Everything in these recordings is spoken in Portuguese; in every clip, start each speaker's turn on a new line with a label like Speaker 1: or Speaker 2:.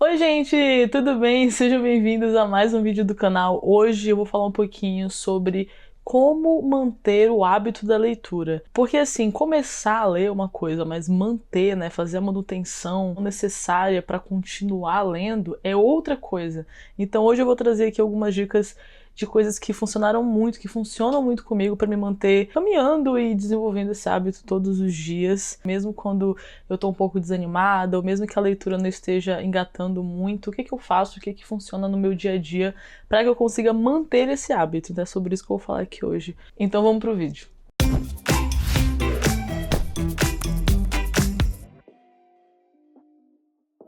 Speaker 1: Oi gente, tudo bem? Sejam bem-vindos a mais um vídeo do canal. Hoje eu vou falar um pouquinho sobre como manter o hábito da leitura. Porque assim, começar a ler é uma coisa, mas manter, né, fazer a manutenção necessária para continuar lendo é outra coisa. Então hoje eu vou trazer aqui algumas dicas de coisas que funcionaram muito, que funcionam muito comigo para me manter caminhando e desenvolvendo esse hábito todos os dias, mesmo quando eu tô um pouco desanimada, ou mesmo que a leitura não esteja engatando muito, o que eu faço, o que funciona no meu dia a dia para que eu consiga manter esse hábito. Então é sobre isso que eu vou falar aqui hoje. Então vamos pro vídeo.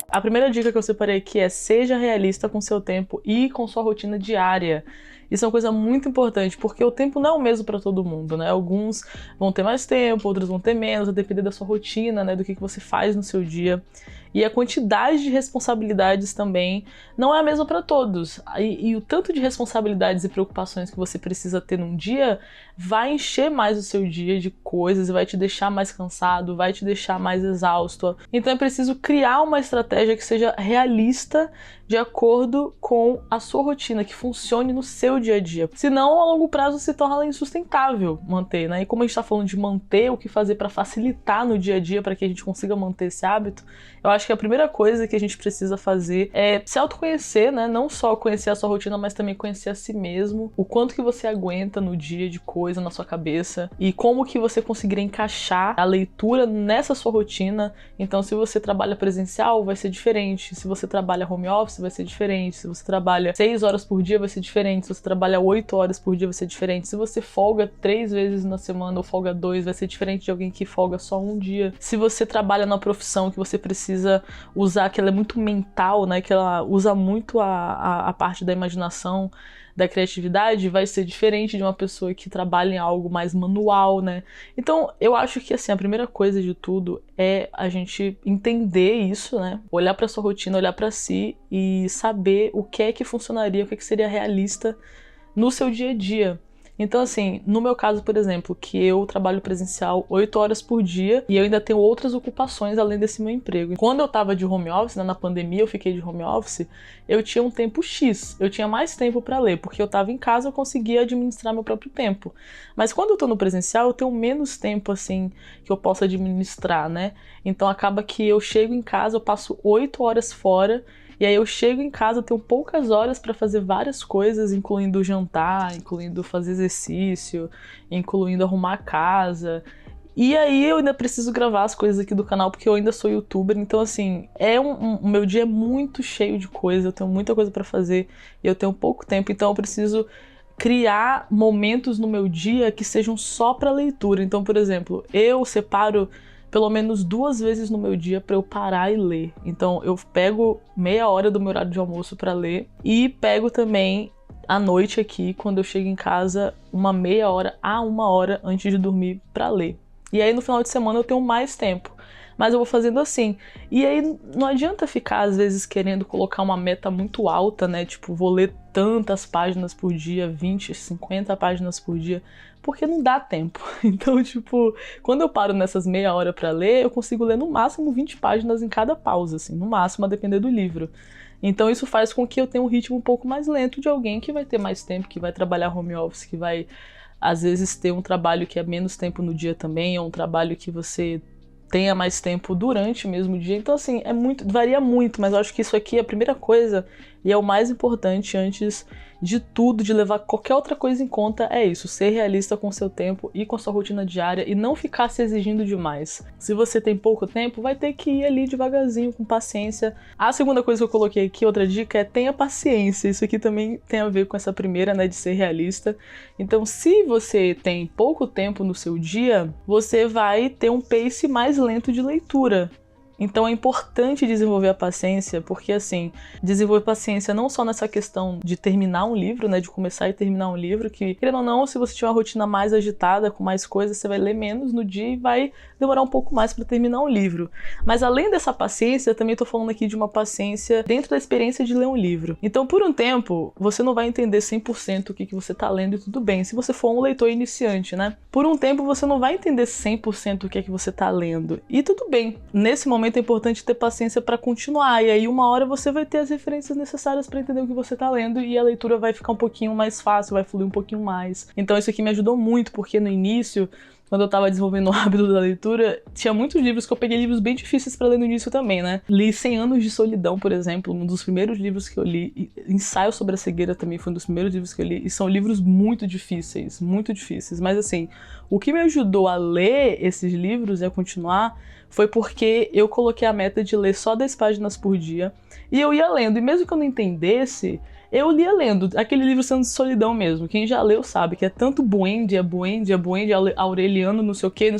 Speaker 1: A primeira dica que eu separei aqui é: seja realista com seu tempo e com sua rotina diária. Isso é uma coisa muito importante, porque o tempo não é o mesmo para todo mundo, né? Alguns vão ter mais tempo, outros vão ter menos, a depender da sua rotina, né? Do que você faz no seu dia. E a quantidade de responsabilidades também não é a mesma para todos. E o tanto de responsabilidades e preocupações que você precisa ter num dia vai encher mais o seu dia de coisas e vai te deixar mais cansado, vai te deixar mais exausto. Então é preciso criar uma estratégia que seja realista de acordo com a sua rotina, que funcione no seu dia a dia. Senão, a longo prazo se torna insustentável manter, né? E como a gente está falando de manter, o que fazer para facilitar no dia a dia para que a gente consiga manter esse hábito, eu acho que a primeira coisa que a gente precisa fazer é se autoconhecer, né? Não só conhecer a sua rotina, mas também conhecer a si mesmo, o quanto que você aguenta no dia de coisa na sua cabeça e como que você conseguiria encaixar a leitura nessa sua rotina. Então, se você trabalha presencial, vai ser diferente. Se você trabalha home office, vai ser diferente. Se você trabalha 6 horas por dia, vai ser diferente. Se você trabalha 8 horas por dia, vai ser diferente. Se você folga 3 vezes na semana ou folga 2, vai ser diferente de alguém que folga só um dia. Se você trabalha numa profissão que você precisa usar, que ela é muito mental, né, que ela usa muito a parte da imaginação, da criatividade, vai ser diferente de uma pessoa que trabalha em algo mais manual, né? Então, eu acho que, assim, a primeira coisa de tudo é a gente entender isso, né? Olhar para sua rotina, olhar para si e saber o que é que funcionaria, o que é que seria realista no seu dia a dia. Então, assim, no meu caso, por exemplo, que eu trabalho presencial 8 horas por dia e eu ainda tenho outras ocupações além desse meu emprego. Quando eu tava de home office, né, na pandemia eu fiquei de home office, eu tinha um tempo X, eu tinha mais tempo para ler, porque eu tava em casa, eu conseguia administrar meu próprio tempo. Mas quando eu tô no presencial, eu tenho menos tempo, assim, que eu posso administrar, né? Então acaba que eu chego em casa, eu passo 8 horas fora. E aí eu chego em casa, eu tenho poucas horas para fazer várias coisas, incluindo jantar, incluindo fazer exercício, incluindo arrumar a casa. E aí eu ainda preciso gravar as coisas aqui do canal, porque eu ainda sou youtuber, então assim, o meu dia é muito cheio de coisa, eu tenho muita coisa para fazer e eu tenho pouco tempo, então eu preciso criar momentos no meu dia que sejam só para leitura. Então, por exemplo, eu separo pelo menos 2 vezes no meu dia para eu parar e ler. Então eu pego meia hora do meu horário de almoço para ler e pego também à noite aqui, quando eu chego em casa, uma meia hora a 1 hora antes de dormir para ler. E aí no final de semana eu tenho mais tempo. Mas eu vou fazendo assim. E aí não adianta ficar, às vezes, querendo colocar uma meta muito alta, né? Tipo, vou ler tantas páginas por dia, 20, 50 páginas por dia, porque não dá tempo. Então, tipo, quando eu paro nessas meia hora pra ler, eu consigo ler no máximo 20 páginas em cada pausa, assim, no máximo, a depender do livro. Então isso faz com que eu tenha um ritmo um pouco mais lento de alguém que vai ter mais tempo, que vai trabalhar home office, que vai, às vezes, ter um trabalho que é menos tempo no dia também, ou um trabalho que você tenha mais tempo durante o mesmo dia. Então, assim, varia muito, mas eu acho que isso aqui é a primeira coisa e é o mais importante antes de tudo, de levar qualquer outra coisa em conta, é isso: ser realista com o seu tempo e com a sua rotina diária e não ficar se exigindo demais. Se você tem pouco tempo, vai ter que ir ali devagarzinho, com paciência. A segunda coisa que eu coloquei aqui, outra dica, é: tenha paciência. Isso aqui também tem a ver com essa primeira, né, de ser realista. Então, se você tem pouco tempo no seu dia, você vai ter um pace mais lento de leitura. Então é importante desenvolver a paciência, porque assim, desenvolver paciência não só nessa questão de terminar um livro, né, de começar e terminar um livro, que, querendo ou não, se você tiver uma rotina mais agitada, com mais coisas, você vai ler menos no dia e vai demorar um pouco mais para terminar um livro. Mas além dessa paciência, eu também tô falando aqui de uma paciência dentro da experiência de ler um livro. Então, por um tempo, você não vai entender 100% o que você tá lendo, e tudo bem, se você for um leitor iniciante, né? Por um tempo, você não vai entender 100% o que é que você tá lendo, e tudo bem. Nesse momento, momento é importante ter paciência para continuar, e aí uma hora você vai ter as referências necessárias para entender o que você tá lendo, e a leitura vai ficar um pouquinho mais fácil, vai fluir um pouquinho mais. Então isso aqui me ajudou muito, porque no início, quando eu tava desenvolvendo o hábito da leitura, tinha muitos livros que eu peguei, livros bem difíceis pra ler no início também, né? Li 100 Anos de Solidão, por exemplo, um dos primeiros livros que eu li. E Ensaio sobre a Cegueira também foi um dos primeiros livros que eu li. E são livros muito difíceis, muito difíceis. Mas assim, o que me ajudou a ler esses livros e a continuar foi porque eu coloquei a meta de ler só 10 páginas por dia. E eu ia lendo, e mesmo que eu não entendesse, eu lia lendo, aquele livro sendo de solidão mesmo. Quem já leu sabe que é tanto Buendia, Aureliano, não sei o que.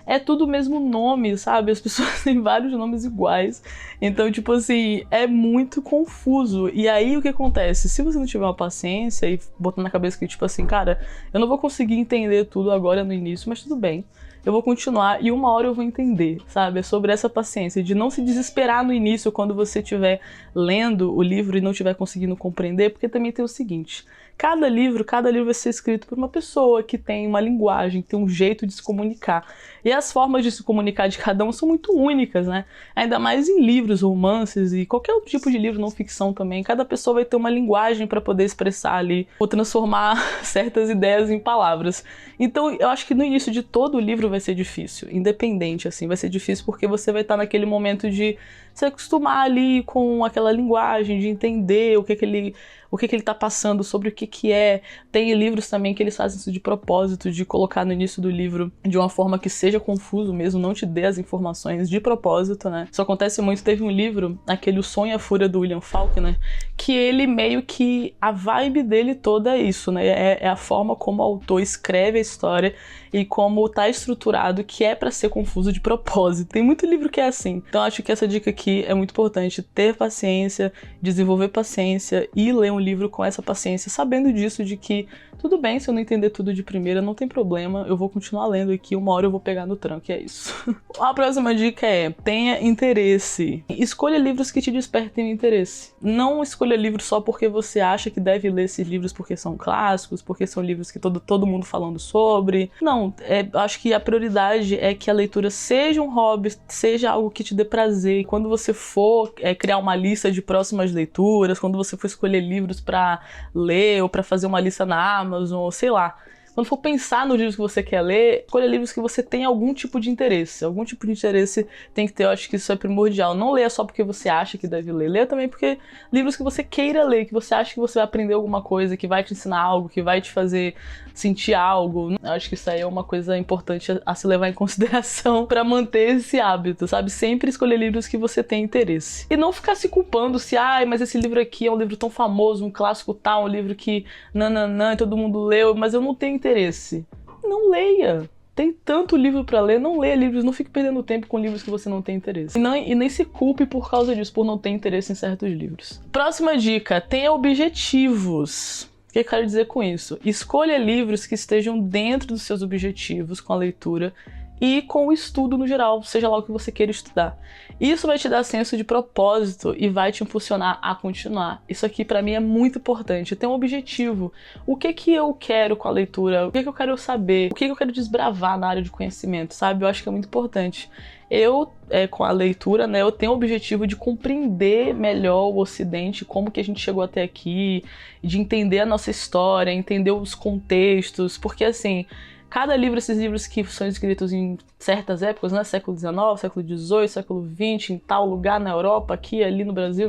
Speaker 1: É tudo o mesmo nome, sabe? As pessoas têm vários nomes iguais. Então, tipo assim, é muito confuso. E aí, o que acontece? Se você não tiver uma paciência e botar na cabeça que, tipo assim, cara, eu não vou conseguir entender tudo agora no início, mas tudo bem. Eu vou continuar e uma hora eu vou entender, sabe? É sobre essa paciência, de não se desesperar no início quando você estiver lendo o livro e não estiver conseguindo compreender, porque também tem o seguinte: cada livro vai ser escrito por uma pessoa que tem uma linguagem, que tem um jeito de se comunicar. E as formas de se comunicar de cada um são muito únicas, né? Ainda mais em livros, romances e qualquer outro tipo de livro, não ficção também. Cada pessoa vai ter uma linguagem para poder expressar ali, ou transformar certas ideias em palavras. Então, eu acho que no início de todo o livro vai ser difícil, independente, assim, vai ser difícil porque você vai estar naquele momento de se acostumar ali com aquela linguagem, de entender o que ele tá passando, sobre o que é. Tem livros também que eles fazem isso de propósito, de colocar no início do livro de uma forma que seja confuso mesmo, não te dê as informações de propósito, né? Isso acontece muito. Teve um livro, aquele O Sonho e a Fúria, do William Faulkner, que ele meio que, a vibe dele toda é isso, né? É a forma como o autor escreve a história e como tá estruturado, que é pra ser confuso de propósito. Tem muito livro que é assim. Então acho que essa dica aqui é muito importante: ter paciência, desenvolver paciência e ler um livro com essa paciência, sabendo disso, de que tudo bem se eu não entender tudo de primeira, não tem problema, eu vou continuar lendo aqui, uma hora eu vou pegar no tranco, e é isso. A próxima dica é: tenha interesse. Escolha livros que te despertem interesse. Não escolha livros só porque você acha que deve ler esses livros porque são clássicos, porque são livros que todo mundo falando sobre. Não, acho que a prioridade é que a leitura seja um hobby, seja algo que te dê prazer. E quando você for criar uma lista de próximas leituras, quando você for escolher livros pra ler ou pra fazer uma lista na Amazon, ou sei lá, quando for pensar nos livros que você quer ler, escolha livros que você tenha algum tipo de interesse. Algum tipo de interesse tem que ter, eu acho que isso é primordial. Não leia só porque você acha que deve ler. Leia também porque livros que você queira ler, que você acha que você vai aprender alguma coisa, que vai te ensinar algo, que vai te fazer sentir algo. Eu acho que isso aí é uma coisa importante a se levar em consideração pra manter esse hábito, sabe? Sempre escolher livros que você tem interesse. E não ficar se culpando se, mas esse livro aqui é um livro tão famoso, um clássico tal, um livro que nananã, todo mundo leu, mas eu não tenho interesse. Não leia. Tem tanto livro pra ler, não leia livros, não fique perdendo tempo com livros que você não tem interesse. E nem se culpe por causa disso, por não ter interesse em certos livros. Próxima dica: tenha objetivos. O que eu quero dizer com isso? Escolha livros que estejam dentro dos seus objetivos com a leitura e com o estudo no geral, seja lá o que você queira estudar. Isso vai te dar senso de propósito e vai te impulsionar a continuar. Isso aqui pra mim é muito importante, ter um objetivo. O que eu quero com a leitura? O que eu quero saber? O que eu quero desbravar na área de conhecimento, sabe? Eu acho que é muito importante. Eu, com a leitura, né, eu tenho o objetivo de compreender melhor o Ocidente, como que a gente chegou até aqui, de entender a nossa história, entender os contextos, porque assim, cada livro, esses livros que são escritos em certas épocas, né, século XIX, século XVIII, século XX, em tal lugar na Europa, aqui, ali no Brasil,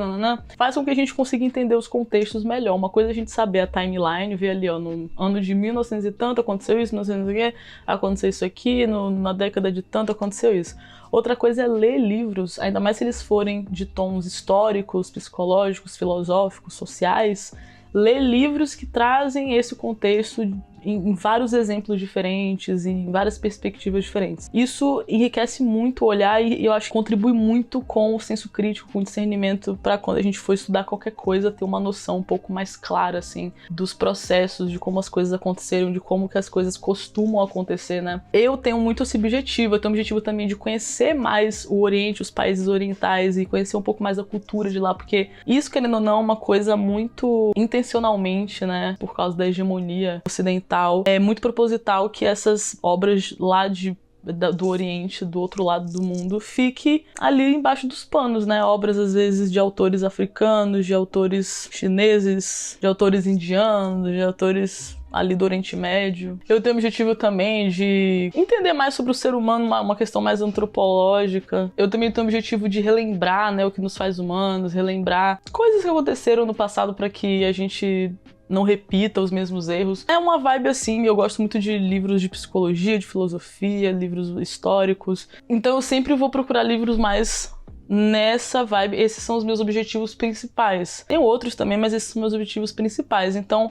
Speaker 1: faz com que a gente consiga entender os contextos melhor. Uma coisa é a gente saber a timeline, ver ali, ó, no ano de 1900 e tanto aconteceu isso, 1900 e aconteceu isso aqui, na década de tanto aconteceu isso. Outra coisa é ler livros, ainda mais se eles forem de tons históricos, psicológicos, filosóficos, sociais. Ler livros que trazem esse contexto em vários exemplos diferentes, em várias perspectivas diferentes. Isso enriquece muito o olhar e eu acho que contribui muito com o senso crítico, com o discernimento, para quando a gente for estudar qualquer coisa, ter uma noção um pouco mais clara, assim, dos processos, de como as coisas aconteceram, de como que as coisas costumam acontecer, né? Eu tenho muito esse objetivo, eu tenho o objetivo também de conhecer mais o Oriente, os países orientais, e conhecer um pouco mais a cultura de lá, porque isso, querendo ou não, é uma coisa muito intencionalmente, né, por causa da hegemonia ocidental, é muito proposital que essas obras lá de do Oriente, do outro lado do mundo, fique ali embaixo dos panos, né? Obras, às vezes, de autores africanos, de autores chineses, de autores indianos, de autores ali do Oriente Médio. Eu tenho o objetivo também de entender mais sobre o ser humano, uma questão mais antropológica. Eu também tenho o objetivo de relembrar, né, o que nos faz humanos, relembrar coisas que aconteceram no passado para que a gente não repita os mesmos erros. É uma vibe assim, eu gosto muito de livros de psicologia, de filosofia, livros históricos. Então eu sempre vou procurar livros mais nessa vibe. Esses são os meus objetivos principais. Tem outros também, mas esses são meus objetivos principais. Então,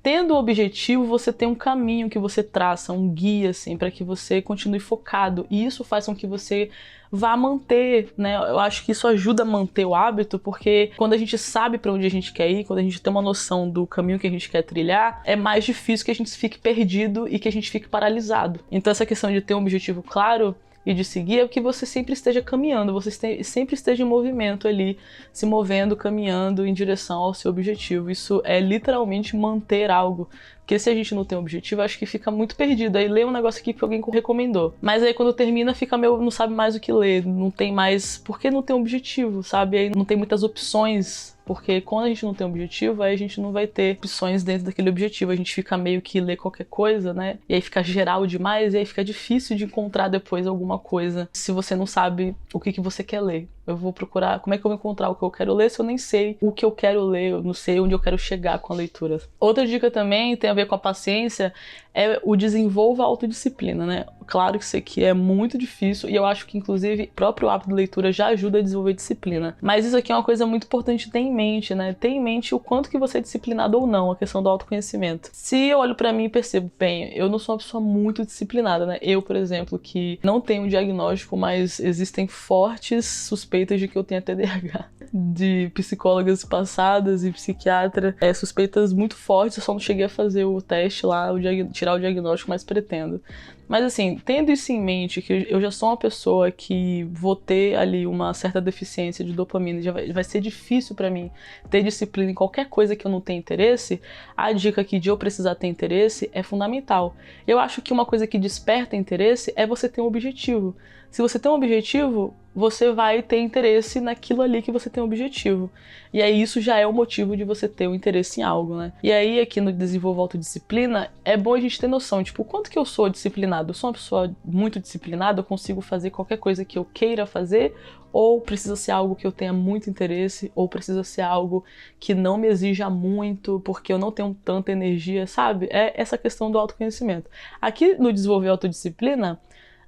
Speaker 1: tendo o objetivo, você tem um caminho que você traça, um guia, assim, para que você continue focado. E isso faz com que você vá manter, né? Eu acho que isso ajuda a manter o hábito, porque quando a gente sabe para onde a gente quer ir, quando a gente tem uma noção do caminho que a gente quer trilhar, é mais difícil que a gente fique perdido e que a gente fique paralisado. Então essa questão de ter um objetivo claro e de seguir é que você sempre esteja caminhando, você sempre esteja em movimento ali, se movendo, caminhando em direção ao seu objetivo. Isso é literalmente manter algo. Porque se a gente não tem um objetivo, acho que fica muito perdido. Aí lê um negócio aqui que alguém recomendou. Mas aí quando termina, fica meio, não sabe mais o que ler. Não tem mais... Porque não tem um objetivo, sabe? Aí não tem muitas opções. Porque quando a gente não tem um objetivo, aí a gente não vai ter opções dentro daquele objetivo. A gente fica meio que ler qualquer coisa, né? E aí fica geral demais, e aí fica difícil de encontrar depois alguma coisa se você não sabe o que você quer ler. Eu vou procurar, como é que eu vou encontrar o que eu quero ler se eu nem sei o que eu quero ler, eu não sei onde eu quero chegar com a leitura. Outra dica também tem a ver com a paciência, é o desenvolva a autodisciplina, né? Claro que isso aqui é muito difícil e eu acho que inclusive o próprio hábito de leitura já ajuda a desenvolver disciplina. Mas isso aqui é uma coisa muito importante de ter em mente, né? Ter em mente o quanto que você é disciplinado ou não, a questão do autoconhecimento. Se eu olho pra mim e percebo, bem, eu não sou uma pessoa muito disciplinada, né? Eu, por exemplo, que não tenho um diagnóstico, mas existem fortes suspeitas de que eu tenho TDAH. De psicólogas passadas e psiquiatra, suspeitas muito fortes, eu só não cheguei a fazer o teste lá, tirar o diagnóstico, mas pretendo. Mas assim, tendo isso em mente, que eu já sou uma pessoa que vou ter ali uma certa deficiência de dopamina, já vai ser difícil pra mim ter disciplina em qualquer coisa que eu não tenha interesse, a dica aqui de eu precisar ter interesse é fundamental. Eu acho que uma coisa que desperta interesse é você ter um objetivo. Se você tem um objetivo, você vai ter interesse naquilo ali que você tem um objetivo. E aí isso já é o motivo de você ter um interesse em algo, né? E aí aqui no Desenvolva Autodisciplina, é bom a gente ter noção, tipo, o quanto que eu sou disciplinado? Eu sou uma pessoa muito disciplinada, eu consigo fazer qualquer coisa que eu queira fazer, ou precisa ser algo que eu tenha muito interesse, ou precisa ser algo que não me exija muito, porque eu não tenho tanta energia, sabe? É essa questão do autoconhecimento. Aqui no Desenvolver Autodisciplina,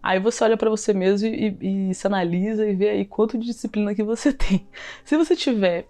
Speaker 1: aí você olha pra você mesmo e se analisa e vê aí quanto de disciplina que você tem. Se você tiver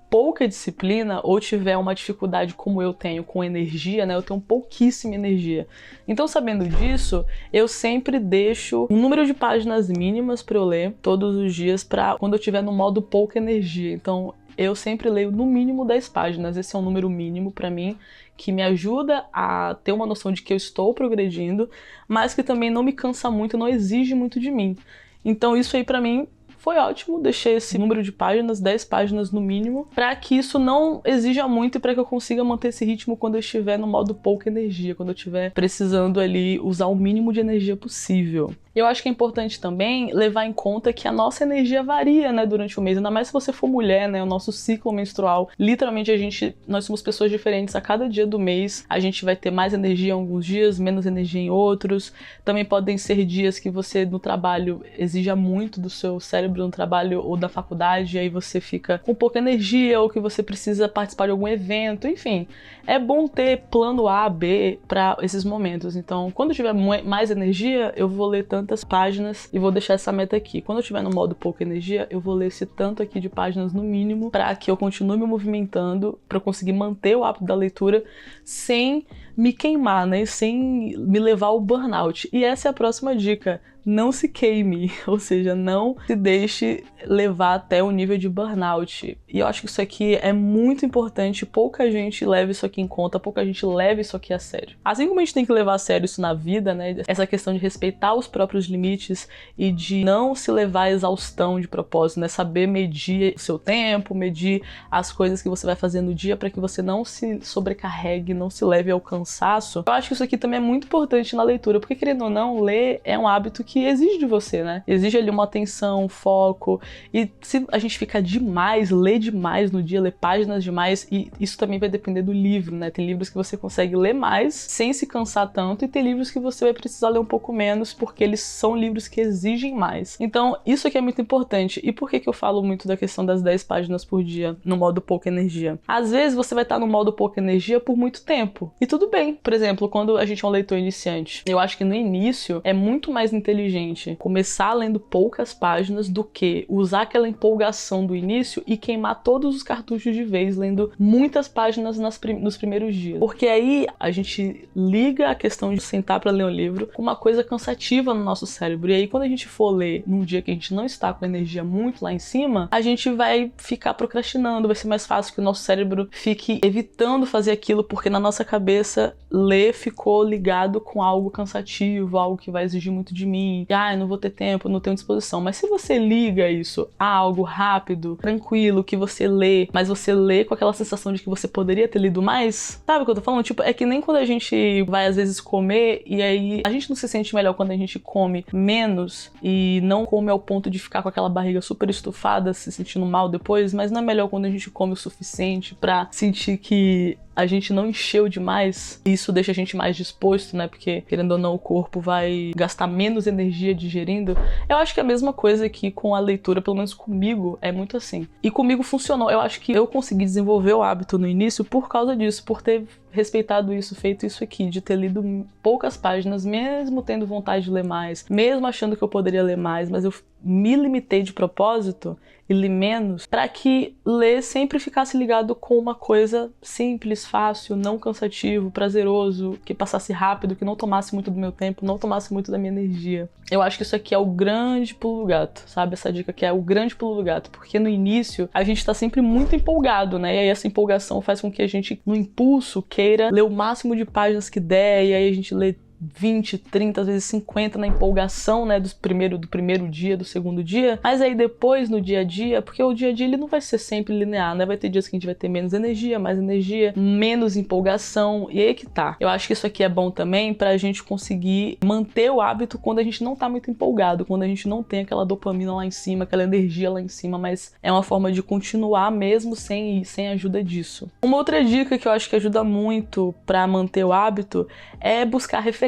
Speaker 1: pouca disciplina ou tiver uma dificuldade como eu tenho com energia, né? Eu tenho pouquíssima energia. Então, sabendo disso, eu sempre deixo um número de páginas mínimas para eu ler todos os dias para quando eu tiver no modo pouca energia. Então, eu sempre leio no mínimo 10 páginas. Esse é um número mínimo para mim, que me ajuda a ter uma noção de que eu estou progredindo, mas que também não me cansa muito, não exige muito de mim. Então isso aí pra mim foi ótimo, deixei esse número de páginas, 10 páginas no mínimo, para que isso não exija muito e para que eu consiga manter esse ritmo quando eu estiver no modo pouca energia, quando eu estiver precisando ali usar o mínimo de energia possível. Eu acho que é importante também levar em conta que a nossa energia varia, né, durante o mês, ainda mais se você for mulher, né, o nosso ciclo menstrual, literalmente nós somos pessoas diferentes a cada dia do mês, a gente vai ter mais energia em alguns dias, menos energia em outros, também podem ser dias que você no trabalho exija muito do seu cérebro no trabalho ou da faculdade, e aí você fica com pouca energia, ou que você precisa participar de algum evento, enfim, é bom ter plano A, B para esses momentos. Então, quando eu tiver mais energia, eu vou ler tantas páginas e vou deixar essa meta aqui. Quando eu estiver no modo pouca energia, eu vou ler esse tanto aqui de páginas no mínimo para que eu continue me movimentando, para eu conseguir manter o hábito da leitura sem me queimar, né? Sem me levar ao burnout. E essa é a próxima dica. Não se queime, ou seja, não se deixe levar até o nível de burnout. E eu acho que isso aqui é muito importante, pouca gente leva isso aqui em conta, pouca gente leva isso aqui a sério. Assim como a gente tem que levar a sério isso na vida, né, essa questão de respeitar os próprios limites e de não se levar à exaustão de propósito, né, saber medir o seu tempo, medir as coisas que você vai fazer no dia para que você não se sobrecarregue, não se leve ao cansaço cansaço, eu acho que isso aqui também é muito importante na leitura, porque querendo ou não, ler é um hábito que exige de você, né? Exige ali uma atenção, um foco, e se a gente ficar demais, ler demais no dia, ler páginas demais, e isso também vai depender do livro, né? Tem livros que você consegue ler mais sem se cansar tanto, e tem livros que você vai precisar ler um pouco menos, porque eles são livros que exigem mais. Então, isso aqui é muito importante. E por que eu falo muito da questão das 10 páginas por dia no modo pouca energia? Às vezes você vai estar no modo pouca energia por muito tempo. E tudo bem. Por exemplo, quando a gente é um leitor iniciante, eu acho que no início é muito mais inteligente começar lendo poucas páginas do que usar aquela empolgação do início e queimar todos os cartuchos de vez lendo muitas páginas nos primeiros dias. Porque aí a gente liga a questão de sentar para ler um livro com uma coisa cansativa no nosso cérebro. E aí quando a gente for ler num dia que a gente não está com a energia muito lá em cima, a gente vai ficar procrastinando, vai ser mais fácil que o nosso cérebro fique evitando fazer aquilo, porque na nossa cabeça ler ficou ligado com algo cansativo, algo que vai exigir muito de mim. Eu não vou ter tempo, não tenho disposição. Mas se você liga isso a algo rápido, tranquilo, que você lê, mas você lê com aquela sensação de que você poderia ter lido mais, sabe o que eu tô falando? Tipo, é que nem quando a gente vai às vezes comer e aí a gente não se sente melhor quando a gente come menos e não come ao ponto de ficar com aquela barriga super estufada, se sentindo mal depois, mas não é melhor quando a gente come o suficiente pra sentir que a gente não encheu demais, e isso deixa a gente mais disposto, né? Porque, querendo ou não, o corpo vai gastar menos energia digerindo. Eu acho que é a mesma coisa aqui com a leitura, pelo menos comigo, é muito assim. E comigo funcionou. Eu acho que eu consegui desenvolver o hábito no início por causa disso, por ter respeitado isso, feito isso aqui, de ter lido poucas páginas, mesmo tendo vontade de ler mais, mesmo achando que eu poderia ler mais, mas eu me limitei de propósito e li menos, para que ler sempre ficasse ligado com uma coisa simples, fácil, não cansativo, prazeroso, que passasse rápido, que não tomasse muito do meu tempo, não tomasse muito da minha energia. Eu acho que isso aqui é o grande pulo do gato, sabe? Essa dica aqui é o grande pulo do gato, porque no início a gente tá sempre muito empolgado, né? E aí essa empolgação faz com que a gente, no impulso, queira ler o máximo de páginas que der, e aí a gente lê 20, 30, às vezes 50 na empolgação, né, do primeiro dia, do segundo dia, mas aí depois no dia a dia, porque o dia a dia ele não vai ser sempre linear, né, vai ter dias que a gente vai ter menos energia, mais energia, menos empolgação, e aí que tá. Eu acho que isso aqui é bom também pra gente conseguir manter o hábito quando a gente não tá muito empolgado, quando a gente não tem aquela dopamina lá em cima, aquela energia lá em cima, mas é uma forma de continuar mesmo sem a ajuda disso. Uma outra dica que eu acho que ajuda muito pra manter o hábito é buscar referências.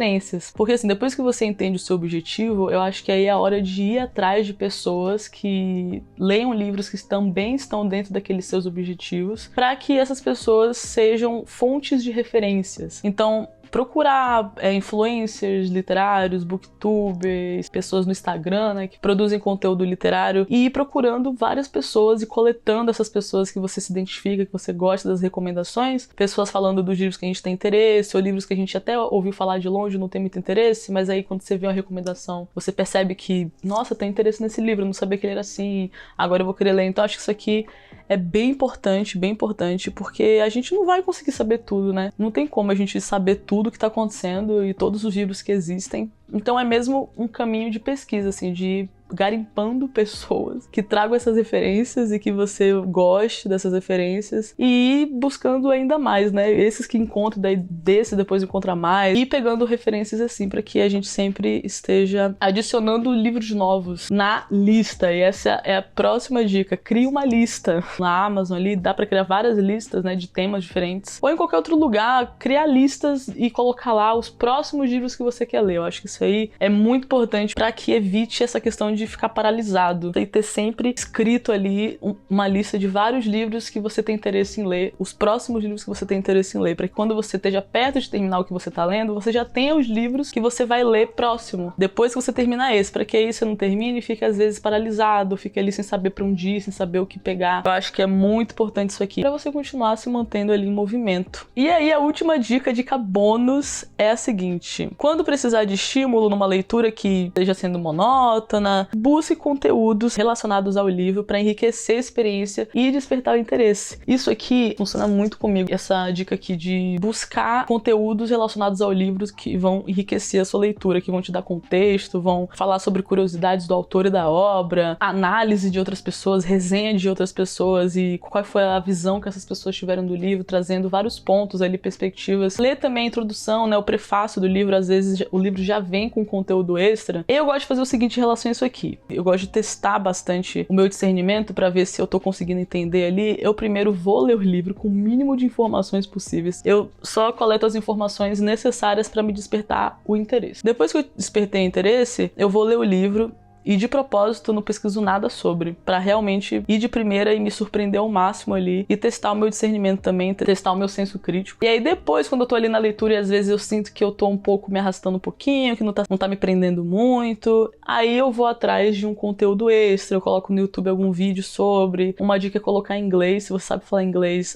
Speaker 1: Porque assim, depois que você entende o seu objetivo, eu acho que aí é a hora de ir atrás de pessoas que leiam livros que também estão dentro daqueles seus objetivos, para que essas pessoas sejam fontes de referências. Então, procurar influencers literários, booktubers, pessoas no Instagram, né, que produzem conteúdo literário, e ir procurando várias pessoas e coletando essas pessoas que você se identifica, que você gosta das recomendações, pessoas falando dos livros que a gente tem interesse, ou livros que a gente até ouviu falar de longe, não tem muito interesse, mas aí quando você vê uma recomendação, você percebe que, nossa, tem interesse nesse livro, eu não sabia que ele era assim, agora eu vou querer ler. Então acho que isso aqui é bem importante, porque a gente não vai conseguir saber tudo, né? Não tem como a gente saber tudo que tá acontecendo e todos os livros que existem. Então é mesmo um caminho de pesquisa, assim, de ir garimpando pessoas que tragam essas referências e que você goste dessas referências e ir buscando ainda mais, né? Esses que encontram, daí desse depois encontra mais, e pegando referências assim para que a gente sempre esteja adicionando livros novos na lista. E essa é a próxima dica. Crie uma lista na Amazon ali, dá para criar várias listas, né, de temas diferentes, ou em qualquer outro lugar, criar listas e colocar lá os próximos livros que você quer ler. Eu acho que isso aí é muito importante para que evite essa questão de ficar paralisado e ter sempre escrito ali uma lista de vários livros que você tem interesse em ler, os próximos livros que você tem interesse em ler, para que quando você esteja perto de terminar o que você tá lendo, você já tenha os livros que você vai ler próximo, depois que você terminar esse, para que aí você não termine e fique às vezes paralisado, fique ali sem saber para onde ir, sem saber o que pegar. Eu acho que é muito importante isso aqui para você continuar se mantendo ali em movimento. E aí a última dica bônus é a seguinte: quando precisar de estímulo numa leitura que esteja sendo monótona, busque conteúdos relacionados ao livro para enriquecer a experiência e despertar o interesse. Isso aqui funciona muito comigo, essa dica aqui de buscar conteúdos relacionados ao livro que vão enriquecer a sua leitura, que vão te dar contexto, vão falar sobre curiosidades do autor e da obra, análise de outras pessoas, resenha de outras pessoas e qual foi a visão que essas pessoas tiveram do livro, trazendo vários pontos ali, perspectivas. Ler também a introdução, né, o prefácio do livro, às vezes o livro já vem com conteúdo extra. Eu gosto de fazer o seguinte em relação a isso aqui. Eu gosto de testar bastante o meu discernimento para ver se eu tô conseguindo entender ali. Eu primeiro vou ler o livro com o mínimo de informações possíveis. Eu só coleto as informações necessárias para me despertar o interesse. Depois que eu despertei o interesse, eu vou ler o livro. E de propósito, não pesquiso nada sobre, pra realmente ir de primeira e me surpreender ao máximo ali e testar o meu discernimento também, testar o meu senso crítico. E aí depois, quando eu tô ali na leitura e às vezes eu sinto que eu tô um pouco me arrastando um pouquinho, que não tá me prendendo muito, aí eu vou atrás de um conteúdo extra, eu coloco no YouTube algum vídeo sobre. Uma dica é colocar em inglês. Se você sabe falar inglês,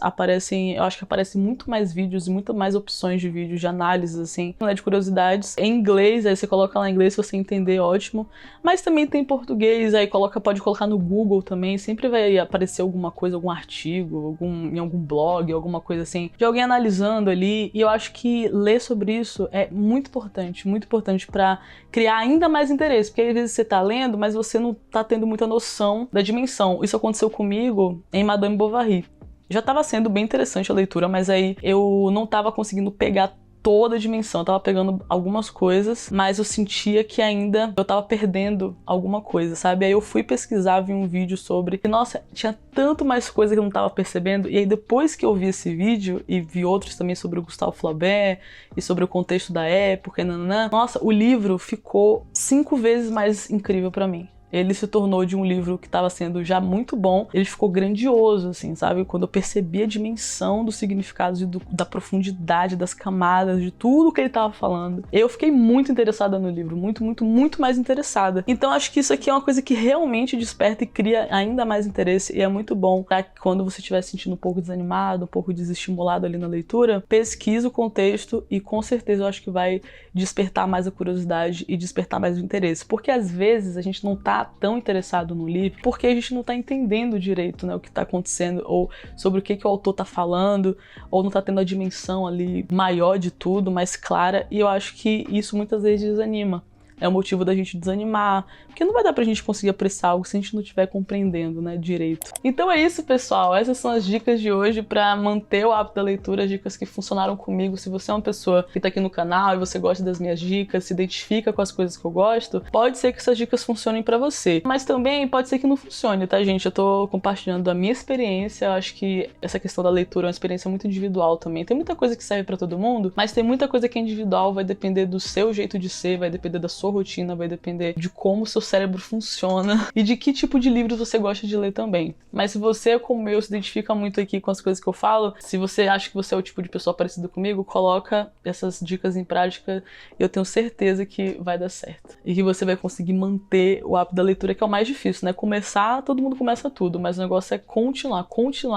Speaker 1: eu acho que aparecem muito mais vídeos e muito mais opções de vídeos, de análises, assim, né, de curiosidades em inglês. Aí você coloca lá em inglês, se você entender, ótimo. Mas também tem português, aí pode colocar no Google também, sempre vai aparecer alguma coisa, algum artigo, em algum blog, alguma coisa assim, de alguém analisando ali, e eu acho que ler sobre isso é muito importante pra criar ainda mais interesse, porque às vezes você tá lendo, mas você não tá tendo muita noção da dimensão. Isso aconteceu comigo em Madame Bovary. Já tava sendo bem interessante a leitura, mas aí eu não tava conseguindo pegar toda a dimensão, eu tava pegando algumas coisas, mas eu sentia que ainda eu tava perdendo alguma coisa, sabe? Aí eu fui pesquisar, vi um vídeo sobre, e nossa, tinha tanto mais coisa que eu não tava percebendo, e aí depois que eu vi esse vídeo, e vi outros também sobre o Gustave Flaubert, e sobre o contexto da época, e nananã, nossa, o livro ficou 5 vezes mais incrível pra mim. Ele se tornou de um livro que estava sendo já muito bom, ele ficou grandioso, assim, sabe? Quando eu percebi a dimensão dos significados e da profundidade, das camadas, de tudo que ele estava falando, eu fiquei muito interessada no livro, muito mais interessada. Então acho que isso aqui é uma coisa que realmente desperta e cria ainda mais interesse, e é muito bom pra que quando você estiver se sentindo um pouco desanimado, um pouco desestimulado ali na leitura, pesquise o contexto e com certeza eu acho que vai despertar mais a curiosidade e despertar mais o interesse, porque às vezes a gente não tá tão interessado no livro porque a gente não tá entendendo direito, né, o que tá acontecendo, ou sobre o que o autor tá falando, ou não tá tendo a dimensão ali maior de tudo, mais clara, e eu acho que isso muitas vezes desanima. É o motivo da gente desanimar, porque não vai dar pra gente conseguir apreciar algo se a gente não estiver compreendendo, né, direito. Então é isso, pessoal. Essas são as dicas de hoje pra manter o hábito da leitura, as dicas que funcionaram comigo. Se você é uma pessoa que tá aqui no canal e você gosta das minhas dicas, se identifica com as coisas que eu gosto, pode ser que essas dicas funcionem pra você. Mas também pode ser que não funcione, tá, gente? Eu tô compartilhando a minha experiência. Eu acho que essa questão da leitura é uma experiência muito individual também. Tem muita coisa que serve pra todo mundo, mas tem muita coisa que é individual, vai depender do seu jeito de ser, vai depender da sua rotina, vai depender de como o seu cérebro funciona e de que tipo de livros você gosta de ler também. Mas se você, como eu, se identifica muito aqui com as coisas que eu falo, se você acha que você é o tipo de pessoa parecida comigo, coloca essas dicas em prática e eu tenho certeza que vai dar certo. E que você vai conseguir manter o hábito da leitura, que é o mais difícil, né? Começar, todo mundo começa tudo, mas o negócio é continuar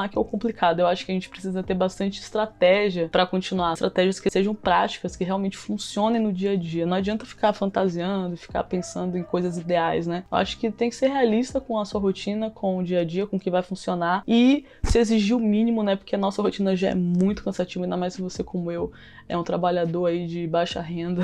Speaker 1: que é o complicado. Eu acho que a gente precisa ter bastante estratégia pra continuar, estratégias que sejam práticas, que realmente funcionem no dia a dia. Não adianta ficar fantasiando, ficar pensando em coisas ideais, né? Eu acho que tem que ser realista com a sua rotina, com o dia a dia, com o que vai funcionar e se exigir o mínimo, né? Porque a nossa rotina já é muito cansativa, ainda mais se você, como eu, é um trabalhador aí de baixa renda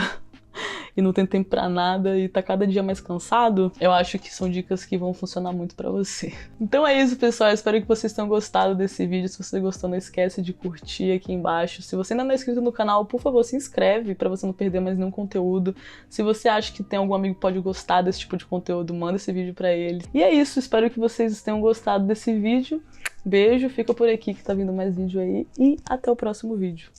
Speaker 1: e não tem tempo pra nada e tá cada dia mais cansado, eu acho que são dicas que vão funcionar muito pra você. Então é isso, pessoal. Eu espero que vocês tenham gostado desse vídeo. Se você gostou, não esquece de curtir aqui embaixo. Se você ainda não é inscrito no canal, por favor, se inscreve pra você não perder mais nenhum conteúdo. Se você acha que tem algum amigo que pode gostar desse tipo de conteúdo, manda esse vídeo pra ele. E é isso. Espero que vocês tenham gostado desse vídeo. Beijo, fica por aqui que tá vindo mais vídeo aí e até o próximo vídeo.